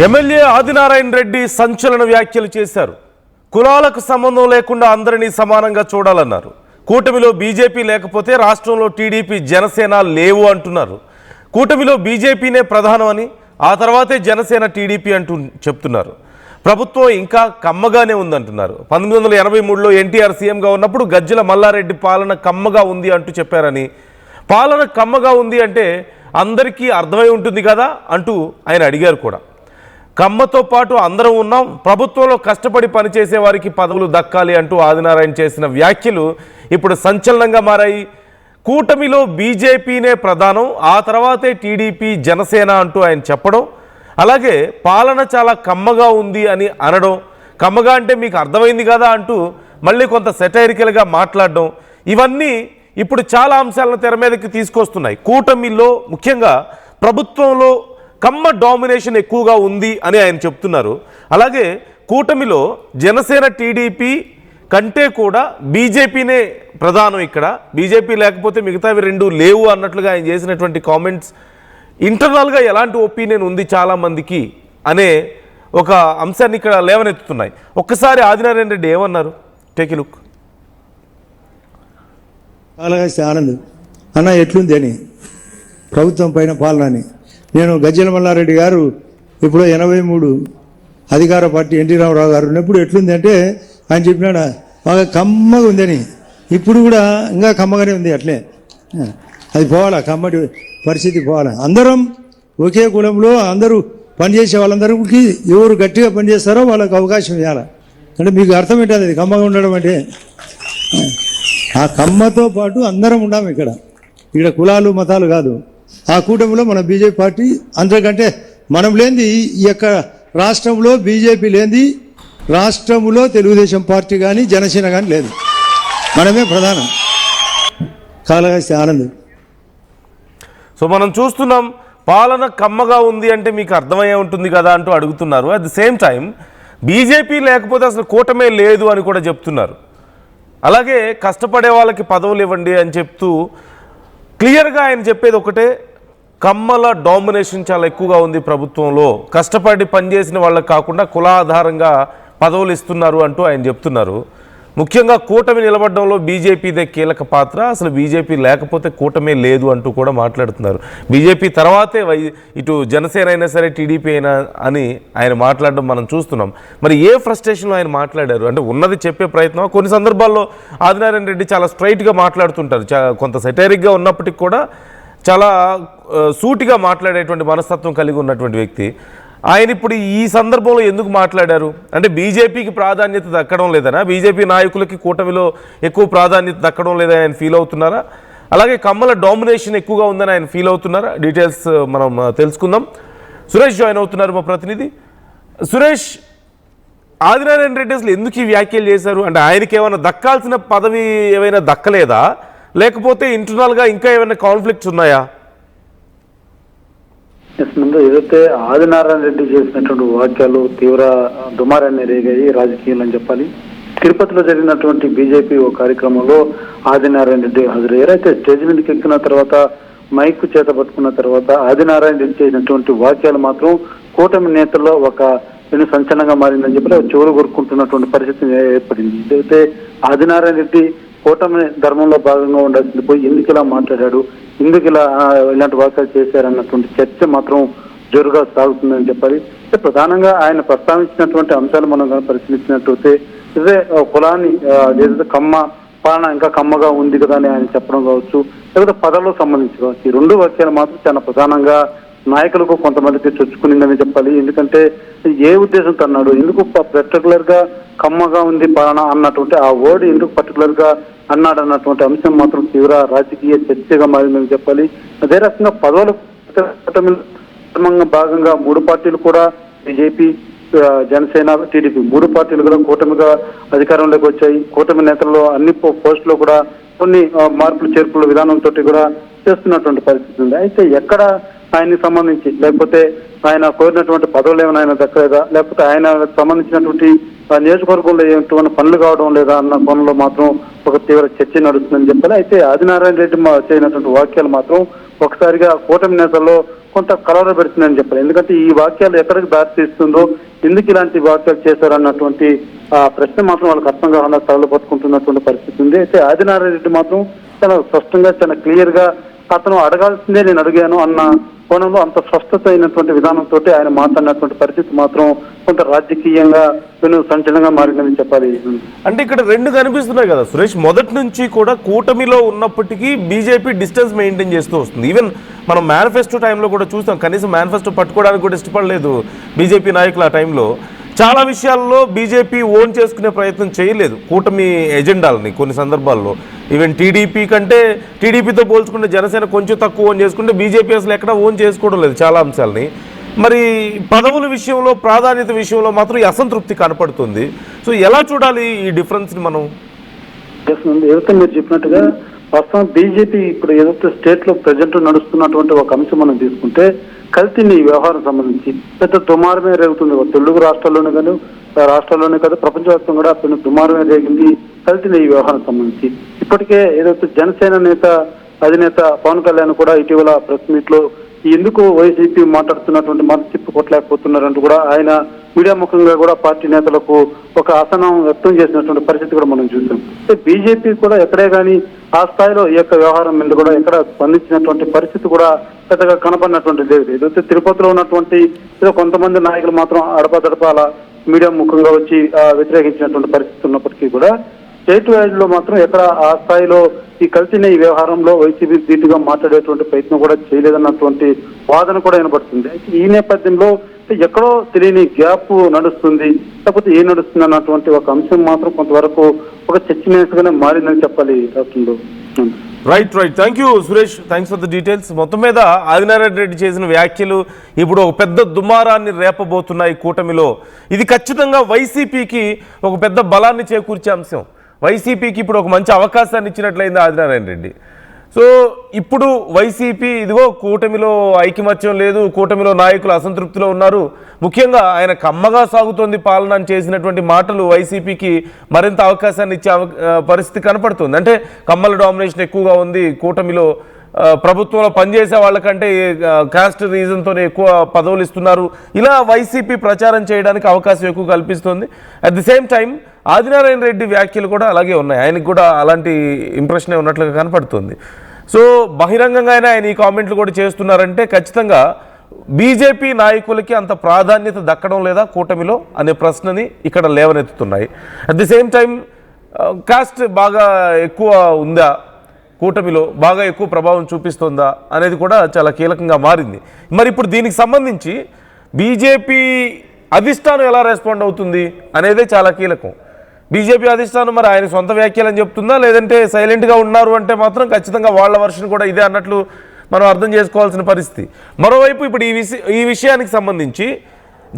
MLA Adinarayana Reddy సంచలన వ్యాఖ్యలు చేశారు. కులాలకు సంబంధం లేకుండా అందరినీ సమానంగా చూడాలన్నారు. కూటమిలో బీజేపీ లేకపోతే రాష్ట్రంలో టీడీపీ జనసేన లేవు అంటున్నారు. కూటమిలో బీజేపీనే ప్రధానమని ఆ తర్వాతే జనసేన టీడీపీ అంటూ చెప్తున్నారు. ప్రభుత్వం ఇంకా కమ్మగానే ఉందంటున్నారు. 1983లో ఎన్టీఆర్ సీఎంగా ఉన్నప్పుడు గజ్జల మల్లారెడ్డి పాలన కమ్మగా ఉంది అంటూ చెప్పారని, పాలన కమ్మగా ఉంది అంటే అందరికీ అర్థమై ఉంటుంది కదా అంటూ ఆయన అడిగారు కూడా. కమ్మతో పాటు అందరం ఉన్నాం, ప్రభుత్వంలో కష్టపడి పనిచేసే వారికి పదవులు దక్కాలి అంటూ ఆదినారాయణ చేసిన వ్యాఖ్యలు ఇప్పుడు సంచలనంగా మారాయి. కూటమిలో బీజేపీనే ప్రధానం, ఆ తర్వాతే టీడీపీ జనసేన అంటూ ఆయన చెప్పడం, అలాగే పాలన చాలా కమ్మగా ఉంది అని అనడం, కమ్మగా అంటే మీకు అర్థమైంది కదా అంటూ మళ్ళీ కొంత సెటైరికల్గా మాట్లాడడం, ఇవన్నీ ఇప్పుడు చాలా అంశాలను తెర మీదకి తీసుకొస్తున్నాయి. కూటమిలో ముఖ్యంగా ప్రభుత్వంలో కమ్మ డామినేషన్ ఎక్కువగా ఉంది అని ఆయన చెప్తున్నారు. అలాగే కూటమిలో జనసేన టీడీపీ కంటే కూడా బీజేపీనే ప్రధానం, ఇక్కడ బీజేపీ లేకపోతే మిగతావి రెండు లేవు అన్నట్లుగా ఆయన చేసినటువంటి కామెంట్స్ ఇంటర్నల్గా ఎలాంటి ఒపీనియన్ ఉంది చాలామందికి అనే ఒక అంశాన్ని ఇక్కడ లేవనెత్తుతున్నాయి. ఒక్కసారి ఆదినారాయణ రెడ్డి ఏమన్నారు, take a look. Kalahasti Anand అన్న ఎట్లుంది అని ప్రభుత్వం పైన పాలన అని. నేను గజ్జల మల్లారెడ్డి గారు ఇప్పుడు 83 అధికార పార్టీ ఎన్టీ రామారావు గారు ఉన్నప్పుడు ఎట్లుంది అంటే ఆయన చెప్పినాడు బాగా కమ్మగా ఉందని. ఇప్పుడు కూడా ఇంకా కమ్మగానే ఉంది, అట్లే అది పోవాలా, కమ్మటి పరిస్థితి పోవాలా. అందరం ఒకే కులంలో అందరూ పనిచేసే వాళ్ళందరికీ ఎవరు గట్టిగా పనిచేస్తారో వాళ్ళకి అవకాశం ఇవ్వాలి. అంటే మీకు అర్థం ఏంటది అది కమ్మగా ఉండడం అంటే? ఆ కమ్మతో పాటు అందరం ఉన్నాము ఇక్కడ కులాలు మతాలు కాదు. ఆ కూటమిలో మన బీజేపీ పార్టీ అందరికంటే మనం లేనిది ఈ యొక్క రాష్ట్రంలో బీజేపీ లేనిది రాష్ట్రంలో తెలుగుదేశం పార్టీ కానీ జనసేన కానీ లేదు, మనమే ప్రధానం. కాళహస్తి ఆనంద్. సో మనం చూస్తున్నాం పాలన కమ్మగా ఉంది అంటే మీకు అర్థమయ్యే ఉంటుంది కదా అంటూ అడుగుతున్నారు. At the same time BJP లేకపోతే అసలు కూటమే లేదు అని కూడా చెప్తున్నారు. అలాగే కష్టపడే వాళ్ళకి పదవులు ఇవ్వండి అని చెప్తూ క్లియర్గా ఆయన చెప్పేది ఒకటే, కమ్మల డామినేషన్ చాలా ఎక్కువగా ఉంది ప్రభుత్వంలో, కష్టపడి పనిచేసిన వాళ్ళకి కాకుండా కులాధారంగా పదవులు ఇస్తున్నారు అంటూ ఆయన చెప్తున్నారు. ముఖ్యంగా కూటమి నిలబడడంలో బీజేపీదే కీలక పాత్ర, అసలు బీజేపీ లేకపోతే కూటమే లేదు అంటూ కూడా మాట్లాడుతున్నారు. బీజేపీ తర్వాతే ఇటు జనసేన అయినా సరే టీడీపీ అయినా అని ఆయన మాట్లాడడం మనం చూస్తున్నాం. మరి ఏ ఫ్రస్ట్రేషన్లో ఆయన మాట్లాడారు అంటే ఉన్నది చెప్పే ప్రయత్నం. కొన్ని సందర్భాల్లో ఆదినారాయణ రెడ్డి చాలా స్ట్రైట్గా మాట్లాడుతుంటారు, కొంత సెటైరిక్గా ఉన్నప్పటికీ కూడా చాలా సూటిగా మాట్లాడేటువంటి మనస్తత్వం కలిగి ఉన్నటువంటి వ్యక్తి. ఆయన ఇప్పుడు ఈ సందర్భంలో ఎందుకు మాట్లాడారు అంటే బీజేపీకి ప్రాధాన్యత దక్కడం లేదనా, బీజేపీ నాయకులకి కూటమిలో ఎక్కువ ప్రాధాన్యత దక్కడం లేదని ఆయన ఫీల్ అవుతున్నారా, అలాగే కమ్మల డామినేషన్ ఎక్కువగా ఉందని ఆయన ఫీల్ అవుతున్నారా? డీటెయిల్స్ మనం తెలుసుకుందాం. సురేష్ జాయిన్ అవుతున్నారు, మా ప్రతినిధి. సురేష్, ఆదినారాయణ రెడ్డి అసలు ఎందుకు ఈ వ్యాఖ్యలు చేశారు అంటే ఆయనకి ఏమైనా దక్కాల్సిన పదవి ఏమైనా దక్కలేదా, లేకపోతే ఇంటర్నల్గా ఇంకా ఏమైనా కాన్ఫ్లిక్ట్స్ ఉన్నాయా? ముందు ఏదైతే ఆదినారాయణ రెడ్డి చేసినటువంటి వాక్యాలు తీవ్ర దుమారాన్ని రేగాయి రాజకీయాలు అని చెప్పాలి. తిరుపతిలో జరిగినటువంటి బీజేపీ ఓ కార్యక్రమంలో ఆదినారాయణ రెడ్డి హాజరయ్యారు. అయితే స్టేజ్ మీదకి ఎక్కిన తర్వాత మైక్ చేత పట్టుకున్న తర్వాత ఆదినారాయణ రెడ్డి చేసినటువంటి వాక్యాలు మాత్రం కూటమి నేతల్లో ఒక సంచలనంగా మారిందని చెప్పి చెవులు కొరుకుంటున్నటువంటి పరిస్థితి ఏర్పడింది. అయితే ఆదినారాయణ రెడ్డి కూటమి ధర్మంలో భాగంగా ఉండాల్సింది పోయి ఎందుకు ఇలా మాట్లాడాడు, ఎందుకు ఇలాంటి వాక్యాలు చేశారన్నటువంటి చర్చ మాత్రం జోరుగా సాగుతుందని చెప్పాలి. ప్రధానంగా ఆయన ప్రస్తావించినటువంటి అంశాలు మనం పరిశీలించినట్లయితే ఇదే కులాన్ని ఏదైతే కమ్మ పాలన ఇంకా కమ్మగా ఉంది కదా అని ఆయన చెప్పడం కావచ్చు, లేకపోతే పదవులకు సంబంధించి కావచ్చు, ఈ రెండు వాక్యాలు మాత్రం చాలా ప్రధానంగా నాయకులకు కొంతమందికి చొచ్చుకునిందని చెప్పాలి. ఎందుకంటే ఏ ఉద్దేశంతో అన్నాడు, ఎందుకు పర్టికులర్ గా కమ్మగా ఉంది పాలన అన్నటువంటి ఆ వర్డ్ ఎందుకు పర్టికులర్ గా అన్నాడు అన్నటువంటి అంశం మాత్రం తీవ్ర రాజకీయ చర్చగా మారిందని చెప్పాలి. అదే రకంగా పదవుల భాగంగా మూడు పార్టీలు కూడా బీజేపీ, జనసేన, టీడీపీ మూడు పార్టీలు కూడా కూటమిగా అధికారంలోకి వచ్చాయి. కూటమి నేతల్లో అన్ని పోస్టులో కూడా కొన్ని మార్పులు చేర్పుల విధానంతో కూడా చేస్తున్నటువంటి పరిస్థితి ఉంది. అయితే ఎక్కడ ఆయనకి సంబంధించి లేకపోతే ఆయన కోరినటువంటి పదవులు ఏమైనా ఆయన దక్కలేదా, లేకపోతే ఆయన సంబంధించినటువంటి నియోజకవర్గంలో ఏమైనా పనులు కావడం లేదా అన్న పనుల్లో మాత్రం ఒక తీవ్ర చర్చ నడుస్తుందని చెప్పాలి. అయితే ఆదినారాయణ రెడ్డి చేయనటువంటి వాక్యాలు మాత్రం ఒకసారిగా కూటమి నేతల్లో కొంత కలవర పెడుతుందని చెప్పాలి. ఎందుకంటే ఈ వాక్యాలు ఎక్కడికి దారి తీస్తుందో, ఎందుకు ఇలాంటి వాక్యాలు చేశారన్నటువంటి ప్రశ్న మాత్రం వాళ్ళకి అర్థం కాకుండా తలలు పట్టుకుంటున్నటువంటి పరిస్థితి ఉంది. అయితే ఆదినారాయణ రెడ్డి మాత్రం చాలా స్పష్టంగా, చాలా క్లియర్ గా అతను అడగాల్సిందే నేను అడిగాను అన్న కోణంలో అంత స్పష్టత అయినటువంటి విధానంతో ఆయన మాట్లాడినటువంటి పరిస్థితి మాత్రం కొంత రాజకీయంగా సంచలనంగా మారిందని చెప్పాలి. అంటే ఇక్కడ రెండు కనిపిస్తున్నాయి కదా సురేష్, మొదటి నుంచి కూడా కూటమిలో ఉన్నప్పటికీ బీజేపీ డిస్టెన్స్ మెయింటైన్ చేస్తూ వస్తుంది. ఈవెన్ మనం మేనిఫెస్టో టైంలో కూడా చూస్తాం, కనీసం మేనిఫెస్టో పట్టుకోవడానికి కూడా ఇష్టపడలేదు బీజేపీ నాయకులు. ఆ టైంలో చాలా విషయాల్లో బీజేపీ ఓన్ చేసుకునే ప్రయత్నం చేయలేదు కూటమి ఎజెండాలని. కొన్ని సందర్భాల్లో ఈవెన్ టీడీపీతో పోల్చుకుంటే జనసేన కొంచెం తక్కువ ఓన్ చేసుకుంటే బీజేపీ అసలు ఎక్కడ ఓన్ చేసుకోవడం లేదు చాలా అంశాలని. మరి పదవుల విషయంలో, ప్రాధాన్యత విషయంలో మాత్రం ఈ అసంతృప్తి కనపడుతుంది. సో ఎలా చూడాలి ఈ డిఫరెన్స్ని మనం? ఏదైతే మీరు చెప్పినట్టుగా ప్రస్తుతం బీజేపీ ఇప్పుడు ఏదైతే స్టేట్ లో ప్రజెంట్ నడుస్తున్నటువంటి ఒక అంశం మనం తీసుకుంటే, కల్తీని వ్యవహారం సంబంధించి పెద్ద దుమారమే రేగుతుంది. తెలుగు రాష్ట్రాల్లోనే కాదు ప్రపంచవ్యాప్తంగా కూడా పెద్ద దుమారమే రేగింది కల్తీని ఈ వ్యవహారం సంబంధించి. ఇప్పటికే ఏదైతే జనసేన అధినేత పవన్ కళ్యాణ్ కూడా ఇటీవల ప్రెస్ మీట్ లో ఎందుకు వైసీపీ మాట్లాడుతున్నటువంటి మాట చెప్పుకోవట్లేకపోతున్నారంటూ కూడా ఆయన మీడియా ముఖంగా కూడా పార్టీ నేతలకు ఒక అసహనం వ్యక్తం చేసినటువంటి పరిస్థితి కూడా మనం చూసాం. బీజేపీ కూడా ఎక్కడే కానీ ఆ స్థాయిలో ఈ యొక్క వ్యవహారం మీద కూడా ఎక్కడ స్పందించినటువంటి పరిస్థితి కూడా పెద్దగా కనపడినటువంటి లేదు. ఏదైతే తిరుపతిలో ఉన్నటువంటి ఏదో కొంతమంది నాయకులు మాత్రం అడపదడప అలా మీడియా ముఖంగా వచ్చి వ్యతిరేకించినటువంటి పరిస్థితి ఉన్నప్పటికీ కూడా స్టేట్ వైడ్ లో మాత్రం ఎక్కడ ఆ స్థాయిలో ఈ కల్తీని ఈ వ్యవహారంలో వైసీపీ ధీటుగా మాట్లాడేటువంటి ప్రయత్నం కూడా చేయలేదన్నటువంటి వాదన కూడా వినపడుతుంది. అయితే ఈ నేపథ్యంలో ఎక్కడో తెలియని గ్యాప్ నడుస్తుంది, లేకపోతే ఏం నడుస్తుంది అన్నటువంటి ఒక అంశం మాత్రం కొంతవరకు ఒక చర్చనీయాంశంగానే మారిందని చెప్పాలి రాష్ట్రంలో. Right. Thank you Suresh, thanks for the details. మొత్తం మీద ఆదినారాయణ రెడ్డి చేసిన వ్యాఖ్యలు ఇప్పుడు ఒక పెద్ద దుమారాన్ని రేపబోతున్నాయి కూటమిలో. ఇది ఖచ్చితంగా వైసీపీకి ఒక పెద్ద బలాన్ని చేకూర్చే అంశం. వైసీపీకి ఇప్పుడు ఒక మంచి అవకాశాన్ని ఇచ్చినట్లయింది ఆదినారాయణ రెడ్డి. సో ఇప్పుడు వైసీపీ ఇదిగో కూటమిలో ఐకమత్యం లేదు, కూటమిలో నాయకులు అసంతృప్తిలో ఉన్నారు, ముఖ్యంగా ఆయన కమ్మగా సాగుతోంది పాలన అని చేసినటువంటి మాటలు వైసీపీకి మరింత అవకాశాన్ని ఇచ్చే పరిస్థితి కనపడుతుంది. అంటే కమ్మల డామినేషన్ ఎక్కువగా ఉంది కూటమిలో, ప్రభుత్వంలో పనిచేసే వాళ్ళకంటే కాస్ట్ రీజన్తోనే ఎక్కువ పదవులు ఇస్తున్నారు, ఇలా వైసీపీ ప్రచారం చేయడానికి అవకాశం ఎక్కువ కల్పిస్తుంది. At the same time Adinarayana Reddy వ్యాఖ్యలు కూడా అలాగే ఉన్నాయి, ఆయనకు కూడా అలాంటి ఇంప్రెషనే ఉన్నట్లుగా కనపడుతుంది. సో బహిరంగంగా ఆయన ఈ కామెంట్లు కూడా చేస్తున్నారంటే ఖచ్చితంగా బీజేపీ నాయకులకి అంత ప్రాధాన్యత దక్కడం లేదా కూటమిలో అనే ప్రశ్నని ఇక్కడ లేవనెత్తుతున్నాయి. At the same time caste బాగా ఎక్కువ ఉందా కూటమిలో, బాగా ఎక్కువ ప్రభావం చూపిస్తుందా అనేది కూడా చాలా కీలకంగా మారింది. మరి ఇప్పుడు దీనికి సంబంధించి బీజేపీ అధిష్టానం ఎలా రెస్పాండ్ అవుతుంది అనేదే చాలా కీలకం. బీజేపీ అధిష్టానం మరి ఆయన సొంత వ్యాఖ్యలని చెప్తుందా, లేదంటే సైలెంట్గా ఉన్నారు అంటే మాత్రం ఖచ్చితంగా వాళ్ళ వర్షన్ కూడా ఇదే అన్నట్లు మనం అర్థం చేసుకోవాల్సిన పరిస్థితి. మరోవైపు ఇప్పుడు ఈ విషయానికి సంబంధించి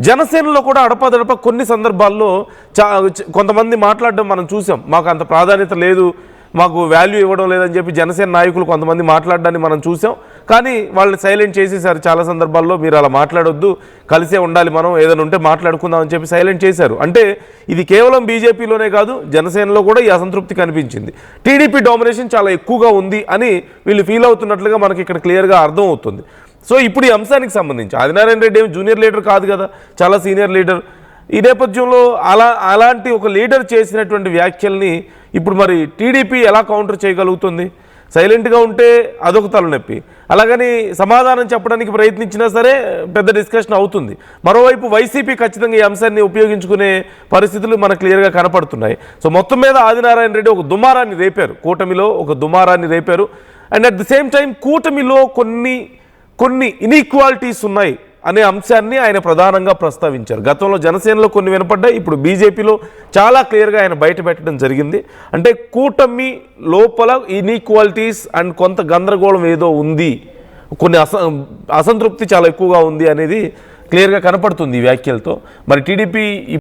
జనసేనలో కూడా అడపాదడప కొన్ని సందర్భాల్లో కొంతమంది మాట్లాడడం మనం చూసాం. మాకు అంత ప్రాధాన్యత లేదు, మాకు వాల్యూ ఇవ్వడం లేదని చెప్పి జనసేన నాయకులు కొంతమంది మాట్లాడడాన్ని మనం చూసాం. కానీ వాళ్ళని సైలెంట్ చేసేసారు చాలా సందర్భాల్లో. మీరు అలా మాట్లాడొద్దు, కలిసే ఉండాలి, మనం ఏదైనా ఉంటే మాట్లాడుకుందాం అని చెప్పి సైలెంట్ చేశారు. అంటే ఇది కేవలం బీజేపీలోనే కాదు, జనసేనలో కూడా ఈ అసంతృప్తి కనిపించింది. టీడీపీ డామినేషన్ చాలా ఎక్కువగా ఉంది అని వీళ్ళు ఫీల్ అవుతున్నట్లుగా మనకి ఇక్కడ క్లియర్గా అర్థం అవుతుంది. సో ఇప్పుడు ఈ అంశానికి సంబంధించి ఆదినారాయణ రెడ్డి ఏమి జూనియర్ లీడర్ కాదు కదా, చాలా సీనియర్ లీడర్. ఈ నేపథ్యంలో అలాంటి ఒక లీడర్ చేసినటువంటి వ్యాఖ్యల్ని ఇప్పుడు మరి టీడీపీ ఎలా కౌంటర్ చేయగలుగుతుంది? సైలెంట్గా ఉంటే అదొక తలనొప్పి, అలాగని సమాధానం చెప్పడానికి ప్రయత్నించినా సరే పెద్ద డిస్కషన్ అవుతుంది. మరోవైపు వైసీపీ ఖచ్చితంగా ఈ అంశాన్ని ఉపయోగించుకునే పరిస్థితులు మనకు క్లియర్గా కనపడుతున్నాయి. సో మొత్తం మీద ఆదినారాయణ రెడ్డి ఒక దుమారాన్ని రేపారు, కూటమిలో ఒక దుమారాన్ని రేపారు. And at the same time కూటమిలో కొన్ని ఇన్ఈక్వాలిటీస్ ఉన్నాయి అనే అంశాన్ని ఆయన ప్రధానంగా ప్రస్తావించారు. గతంలో జనసేనలో కొన్ని వినపడ్డాయి, ఇప్పుడు బీజేపీలో చాలా క్లియర్గా ఆయన బయట పెట్టడం జరిగింది. అంటే కూటమి లోపల ఇన్ఈక్వాలిటీస్ అండ్ కొంత గందరగోళం ఏదో ఉంది, కొన్ని అసంతృప్తి చాలా ఎక్కువగా ఉంది అనేది క్లియర్గా కనపడుతుంది ఈ వ్యాఖ్యలతో. మరి టీడీపీ